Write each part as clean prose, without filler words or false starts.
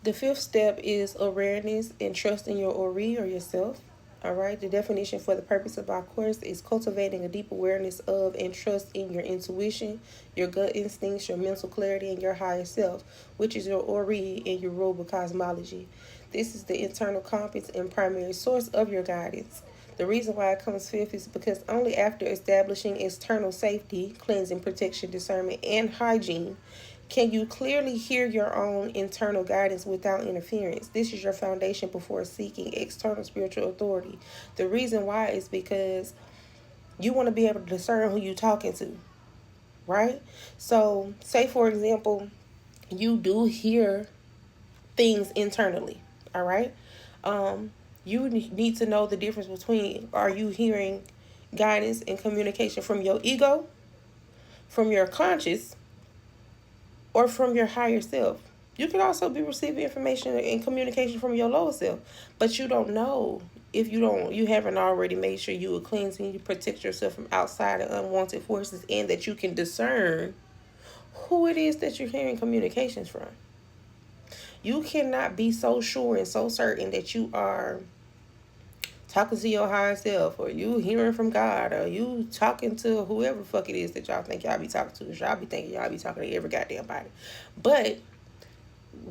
The fifth step is awareness and trust in your Ori or yourself. All right. The definition for the purpose of our course is cultivating a deep awareness of and trust in your intuition, your gut instincts, your mental clarity, and your higher self, which is your Ori in Yoruba cosmology. This is the internal compass and primary source of your guidance. The reason why it comes fifth is because only after establishing external safety, cleansing, protection, discernment, and hygiene can you clearly hear your own internal guidance without interference. This is your foundation before seeking external spiritual authority. The reason why is because you want to be able to discern who you're talking to, right? So, say for example, you do hear things internally, all right? You need to know the difference between, are you hearing guidance and communication from your ego, from your conscious, or from your higher self? You could also be receiving information and communication from your lower self, but you don't know if you haven't already made sure you are cleansing, you protect yourself from outside and unwanted forces, and that you can discern who it is that you're hearing communications from. You cannot be so sure and so certain that you are talking to your higher self, or you hearing from God, or you talking to whoever the fuck it is that y'all think y'all be talking to. Y'all be thinking y'all be talking to every goddamn body. But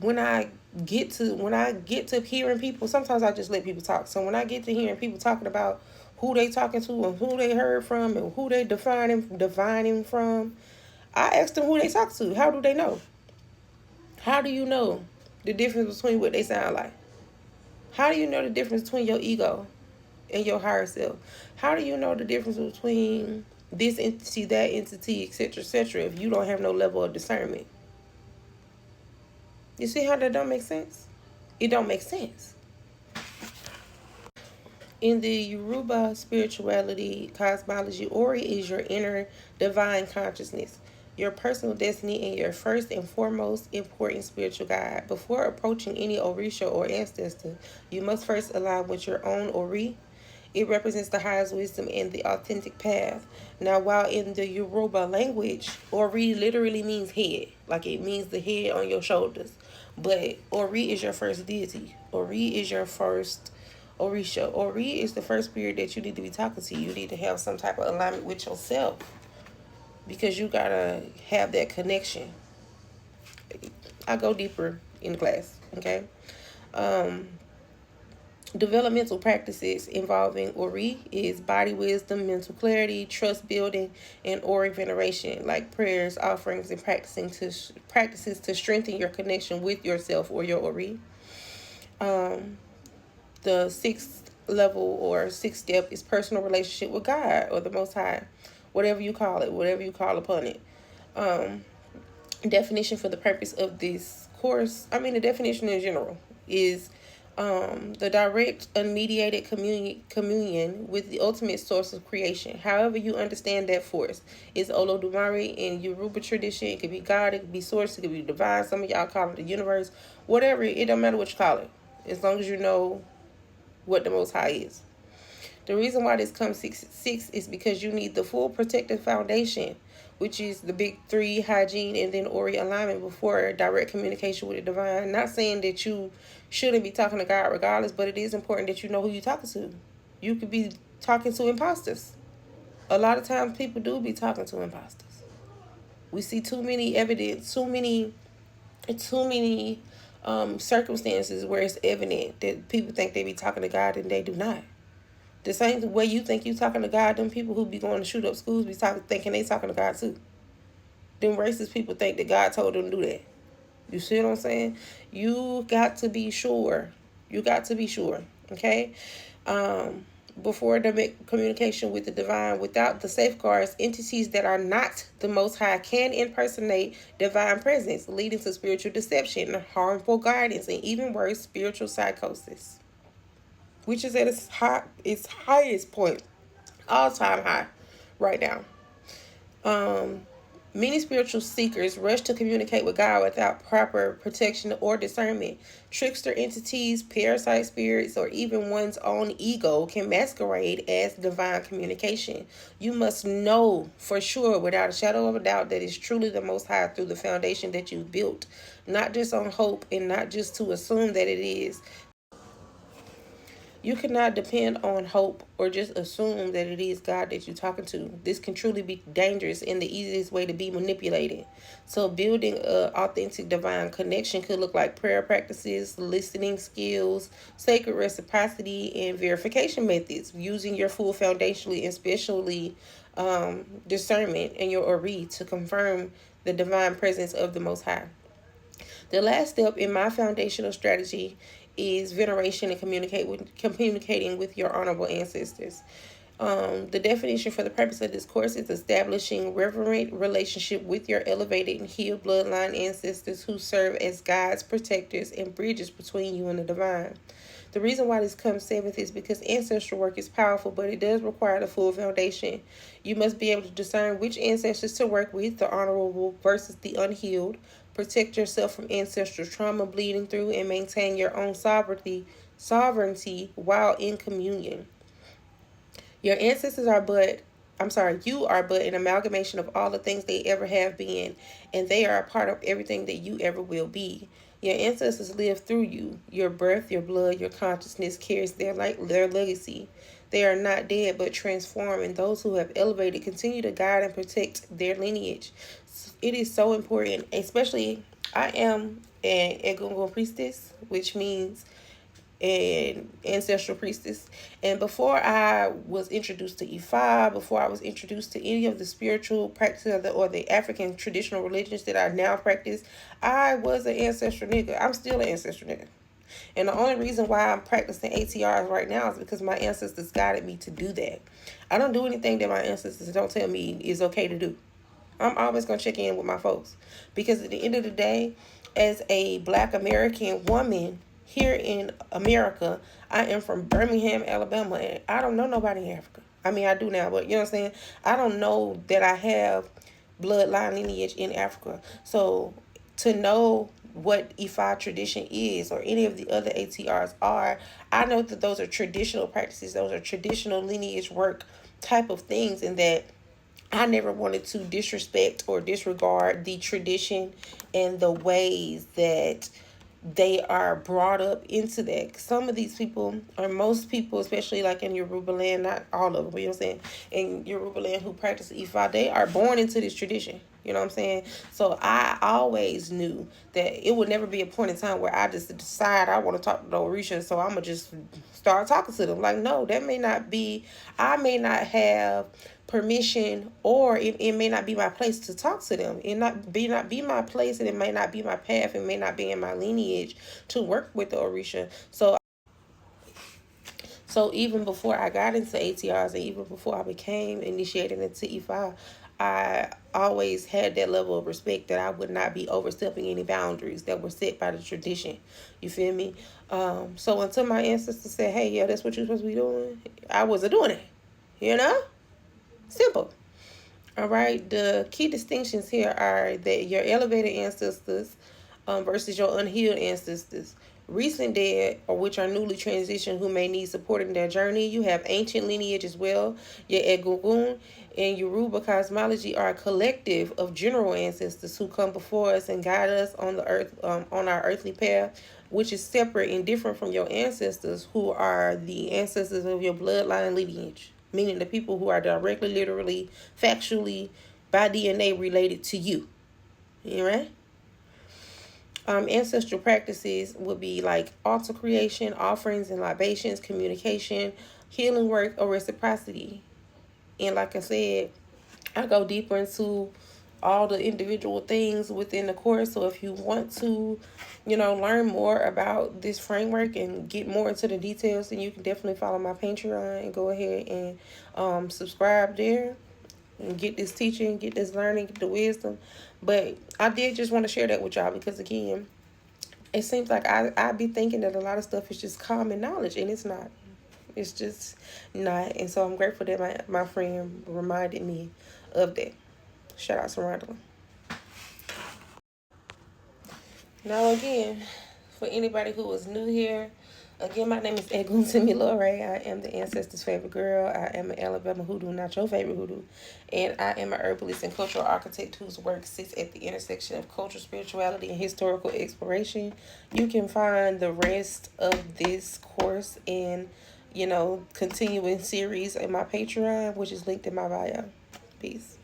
when I get to hearing people, sometimes I just let people talk. So when I get to hearing people talking about who they talking to and who they heard from and who they divining from, I ask them who they talk to. How do they know? How do you know the difference between what they sound like? How do you know the difference between your ego and your higher self? How do you know the difference between this entity, that entity, etc., if you don't have no level of discernment? You see how that don't make sense? It don't make sense. In the Yoruba spirituality cosmology, Ori is your inner divine consciousness, your personal destiny, and your first and foremost important spiritual guide. Before approaching any Orisha or ancestor, you must first align with your own Ori. It represents the highest wisdom and the authentic path. Now, while in the Yoruba language, Ori literally means head, like it means the head on your shoulders. But Ori is your first deity. Ori is your first Orisha. Ori is the first spirit that you need to be talking to. You need to have some type of alignment with yourself, because you gotta have that connection. I go deeper in class, okay? Developmental practices involving Ori is body wisdom, mental clarity, trust building, and Ori veneration, like prayers, offerings, and practices to strengthen your connection with yourself or your Ori. The sixth level or sixth step is personal relationship with God or the Most High, whatever you call it, whatever you call upon it. Definition for the purpose of this course, the definition in general is the direct, unmediated communion with the ultimate source of creation. However you understand that force is Olodumare in Yoruba tradition. It could be God, it could be source, it could be divine. Some of y'all call it the universe. Whatever, it don't matter what you call it, as long as you know what the Most High is. The reason why this comes six is because you need the full protective foundation, which is the big three: hygiene and then Ori alignment, before direct communication with the divine. Not saying that you shouldn't be talking to God regardless, but it is important that you know who you're talking to. You could be talking to imposters. A lot of times people do be talking to imposters. We see too many evidence, too many circumstances where it's evident that people think they be talking to God and they do not. The same way you think you talking to God, them people who be going to shoot up schools be thinking they talking to God too. Them racist people think that God told them to do that. You see what I'm saying? You got to be sure. You got to be sure. Okay? Before the communication with the divine, without the safeguards, entities that are not the Most High can impersonate divine presence, leading to spiritual deception, harmful guidance, and even worse, spiritual psychosis, which is at its highest point, all-time high right now. Many spiritual seekers rush to communicate with God without proper protection or discernment. Trickster entities, parasite spirits, or even one's own ego can masquerade as divine communication. You must know for sure, without a shadow of a doubt, that it's truly the Most High through the foundation that you've built. not just on hope and not just to assume that it is. You cannot depend on hope or just assume that it is God that you're talking to. This can truly be dangerous and the easiest way to be manipulated. So, building an authentic divine connection could look like prayer practices, listening skills, sacred reciprocity, and verification methods, using your full foundationally and especially discernment and your Ori to confirm the divine presence of the Most High. The last step in my foundational strategy is veneration and communicating with your honorable ancestors. The definition for the purpose of this course is establishing reverent relationship with your elevated and healed bloodline ancestors who serve as guides, protectors, and bridges between you and the divine. The reason why this comes seventh is because ancestral work is powerful, but it does require the full foundation. You must be able to discern which ancestors to work with, the honorable versus the unhealed. Protect yourself from ancestral trauma bleeding through, and maintain your own sovereignty while in communion. Your ancestors are but you are but an amalgamation of all the things they ever have been, and they are a part of everything that you ever will be. Your ancestors live through you. Your breath, your blood, your consciousness carries their legacy. They are not dead but transformed, and those who have elevated continue to guide and protect their lineage. It is so important, especially I am an Egungun priestess, which means an ancestral priestess. And before I was introduced to Ifa, before I was introduced to any of the spiritual practices or the African traditional religions that I now practice, I was an ancestral nigga. I'm still an ancestral nigga. And the only reason why I'm practicing ATRs right now is because my ancestors guided me to do that. I don't do anything that my ancestors don't tell me is okay to do. I'm always going to check in with my folks. Because at the end of the day, as a Black American woman here in America, I am from Birmingham, Alabama, and I don't know nobody in Africa. I mean, I do now, but you know what I'm saying? I don't know that I have bloodline lineage in Africa. So to know what Ifa tradition is or any of the other ATRs are, I know that those are traditional practices. Those are traditional lineage work type of things, and that I never wanted to disrespect or disregard the tradition and the ways that they are brought up into that. Some of these people, or most people, especially like in Yoruba land, not all of them, but you know what I'm saying, in Yoruba land who practice Ifa, they are born into this tradition. You know what I'm saying? So I always knew that it would never be a point in time where I just decide I want to talk to the Orisha, so I'm going to just start talking to them. Like, no, that may not be, I may not have permission, or it may not be my place to talk to them. It not be my place, and it may not be my path. It may not be in my lineage to work with the Orisha. So even before I got into ATRs, and even before I became initiated into Ifa, I always had that level of respect that I would not be overstepping any boundaries that were set by the tradition. You feel me? So until my ancestors said, hey, yeah, that's what you're supposed to be doing, I wasn't doing it. You know? Simple. All right. The key distinctions here are that your elevated ancestors versus your unhealed ancestors. Recent dead, or which are newly transitioned, who may need support in their journey. You have ancient lineage as well. Your Egungun and Yoruba cosmology are a collective of general ancestors who come before us and guide us on the earth, on our earthly path, which is separate and different from your ancestors, who are the ancestors of your bloodline lineage, meaning the people who are directly, literally, factually, by DNA related to you. All right? Ancestral practices would be like altar creation, offerings and libations, communication, healing work, or reciprocity. And like I said, I go deeper into all the individual things within the course. So if you want to, learn more about this framework and get more into the details, then you can definitely follow my Patreon and go ahead and subscribe there and get this teaching, get this learning, get the wisdom. But I did just want to share that with y'all because, again, it seems like I be thinking that a lot of stuff is just common knowledge, and it's not. It's just not. And so I'm grateful that my friend reminded me of that. Shout out to Rondell. Now, again, for anybody who is new here, Again, my name is Egun Timilore. I am the ancestors' favorite girl. I am an Alabama hoodoo, not your favorite hoodoo. And I am a herbalist and cultural architect whose work sits at the intersection of culture, spirituality, and historical exploration. You can find the rest of this course and, continuing series in my Patreon, which is linked in my bio. Peace.